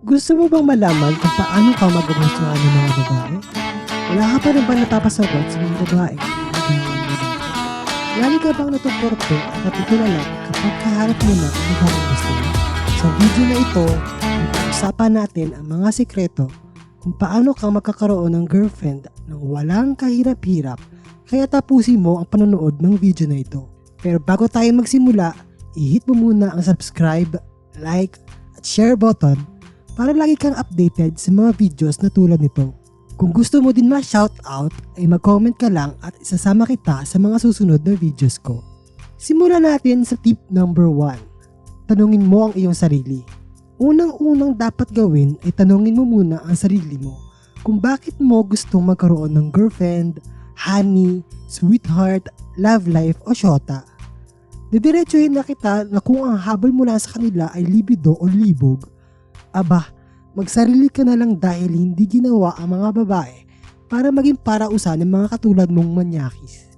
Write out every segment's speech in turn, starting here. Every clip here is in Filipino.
Gusto mo bang malaman kung paano ka magugustuhan ng mga babae? Wala ka pa rin ba napapasagot sa mga babae? Lagi ka bang natuturto at natutulala kapag kaharap mo na ang babaeng gusto mo? Sa video na ito, pag-usapan natin ang mga sikreto kung paano ka magkakaroon ng girlfriend nang walang kahirap-hirap, kaya tapusin mo ang panonood ng video na ito. Pero bago tayo magsimula, i-hit mo muna ang subscribe, like, at share button para lagi kang updated sa mga videos na tulad nito. Kung gusto mo din ma-shoutout ay mag-comment ka lang at isasama kita sa mga susunod na videos ko. Simulan natin sa tip number 1. Tanungin mo ang iyong sarili. Unang-unang dapat gawin ay tanungin mo muna ang sarili mo kung bakit mo gustong magkaroon ng girlfriend, honey, sweetheart, love life o syota. Didiretsuhin na kita na kung ang habol mo lang sa kanila ay libido o libog, aba, magsarili ka na lang dahil hindi ginawa ang mga babae para maging parausan ng mga katulad mong manyakis.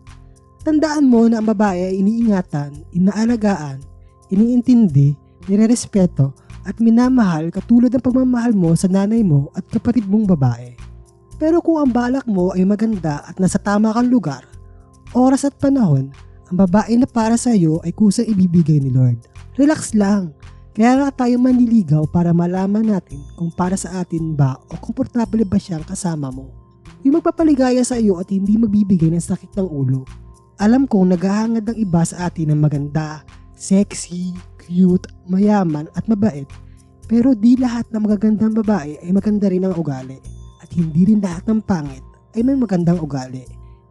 Tandaan mo na ang babae ay iniingatan, inaalagaan, iniintindi, nirerespeto at minamahal katulad ng pagmamahal mo sa nanay mo at kapatid mong babae. Pero kung ang balak mo ay maganda at nasa tama kang lugar, oras at panahon, ang babae na para sa iyo ay kusang ibibigay ni Lord. Relax lang. Kaya nga tayo manliligaw para malaman natin kung para sa atin ba o komportable ba siyang kasama mo. Yung magpapaligaya sa iyo at hindi magbibigay ng sakit ng ulo. Alam kong naghahangad ng iba sa atin ng maganda, sexy, cute, mayaman at mabait. Pero di lahat ng magagandang babae ay maganda rin ang ugali. At hindi rin lahat ng pangit ay may magandang ugali.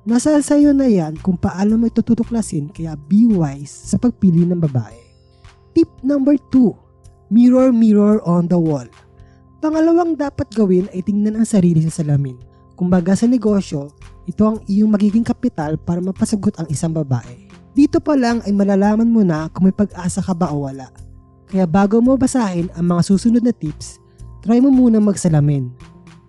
Nasa sayo na yan kung paano mo ito tutuklasin, kaya be wise sa pagpili ng babae. Tip number 2. Mirror, mirror on the wall. Pangalawang dapat gawin ay tingnan ang sarili sa salamin. Kumbaga sa negosyo, ito ang iyong magiging kapital para mapasagot ang isang babae. Dito pa lang ay malalaman mo na kung may pag-asa ka ba o wala. Kaya bago mo basahin ang mga susunod na tips, try mo munang magsalamin.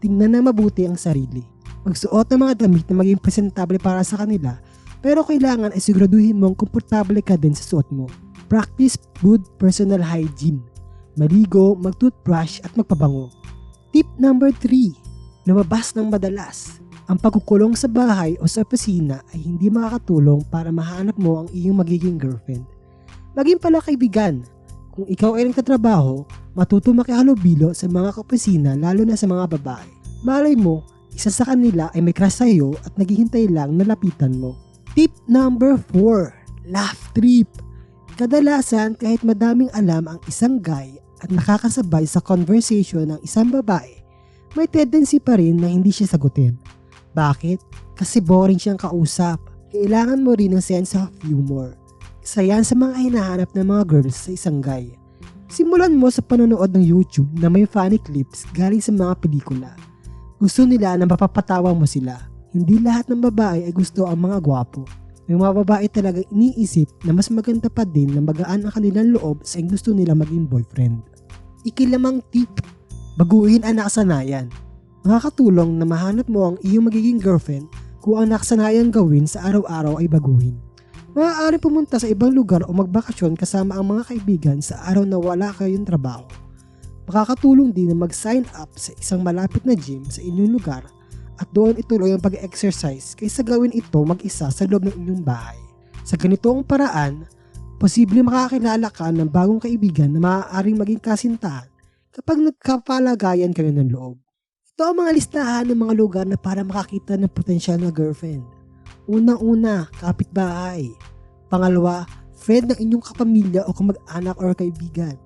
Tingnan na mabuti ang sarili. Magsuot ng mga damit na maging presentable para sa kanila, pero kailangan ay siguraduhin mong komportable ka din sa suot mo. Practice good personal hygiene. Maligo, mag-toothbrush at magpabango. Tip number 3. Lumabas ng madalas. Ang pagkukulong sa bahay o sa opisina ay hindi makakatulong para mahanap mo ang iyong magiging girlfriend. Maging pala kaibigan. Kung ikaw ay nagtatrabaho, matuto makihalubilo sa mga kaopisina lalo na sa mga babae. Malay mo, isa sa kanila ay may crush sa iyo at naghihintay lang na lapitan mo. Tip number 4. Laugh trip. Kadalasan kahit madaming alam ang isang guy at nakakasabay sa conversation ng isang babae, may tendency pa rin na hindi siya sagutin. Bakit? Kasi boring siyang kausap. Kailangan mo rin ng sense of humor. Isa yan sa mga hinahanap ng mga girls sa isang guy. Simulan mo sa panonood ng YouTube na may funny clips galing sa mga pelikula. Gusto nila na mapapatawa mo sila. Hindi lahat ng babae ay gusto ang mga gwapo. May mga babae talagang iniisip na mas maganda pa din na magaan ang kanilang loob sa gusto nila maging boyfriend. Ikilamang tip, baguhin ang nakasanayan. Makakatulong na mahanap mo ang iyong magiging girlfriend kung ang nakasanayan gawin sa araw-araw ay baguhin. Maaari pumunta sa ibang lugar o magbakasyon kasama ang mga kaibigan sa araw na wala kayong trabaho. Makakatulong din na mag-sign up sa isang malapit na gym sa inyong lugar at doon ituloy ang pag-exercise kaysa gawin ito mag-isa sa loob ng inyong bahay. Sa ganitong paraan, posible makakilala ka ng bagong kaibigan na maaaring maging kasintahan kapag nagkapalagayan kayo ng loob. Ito ang mga listahan ng mga lugar na para makakita ng potensyal na girlfriend. Unang-una, kapitbahay. Pangalawa, friend ng inyong kapamilya o kamag-anak or kaibigan.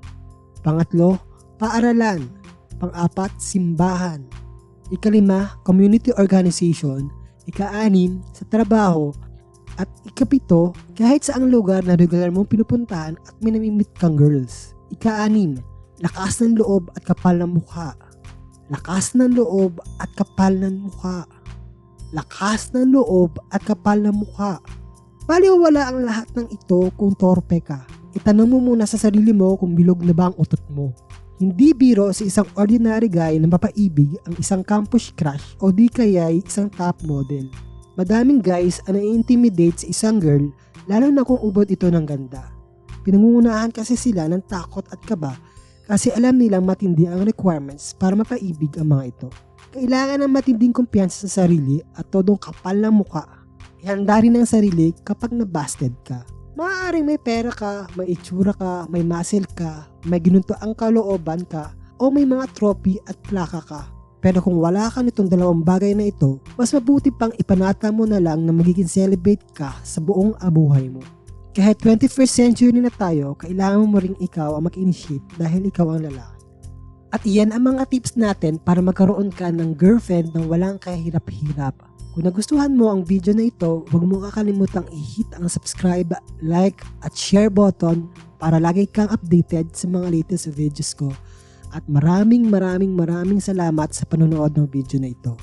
Pangatlo, paaralan. Pang-apat, simbahan. Ikalima, community organization. Ika-anim, sa trabaho. At ikapito, kahit saang lugar na regular mong pinupuntahan at minamimit kang girls. Ika-anim, lakas ng loob at kapal ng mukha. Lakas ng loob at kapal ng mukha. Lakas ng loob at kapal ng mukha. Baliwala ang lahat ng ito kung torpe ka. Itanong mo muna sa sarili mo kung bilog na ba ang utot mo. Hindi biro sa isang ordinary guy na mapaibig ang isang campus crush o di kaya isang top model. Madaming guys ang nai-intimidate sa isang girl lalo na kung ubod ito ng ganda. Pinangungunahan kasi sila ng takot at kaba Kasi alam nilang matindi ang requirements para mapaibig ang mga ito. Kailangan ng matinding kumpiyansa sa sarili at todong kapal ng muka. Ihanda rin ang sarili kapag nabasted ka. Maaaring may pera ka, may itsura ka, may muscle ka, may ginunto ang kalooban ka, o may mga trophy at plaka ka. Pero kung wala ka nitong dalawang bagay na ito, mas mabuti pang ipanata mo na lang na magiging celebrate ka sa buong buhay mo. Kahit 21st century na tayo, kailangan mo ring ikaw ang mag-initiate dahil ikaw ang lalaki. At iyan ang mga tips natin para magkaroon ka ng girlfriend ng walang kahirap-hirap. Kung nagustuhan mo ang video na ito, huwag mo kakalimutang i-hit ang subscribe, like, at share button para lagi kang updated sa mga latest videos ko. At maraming salamat sa panonood ng video na ito.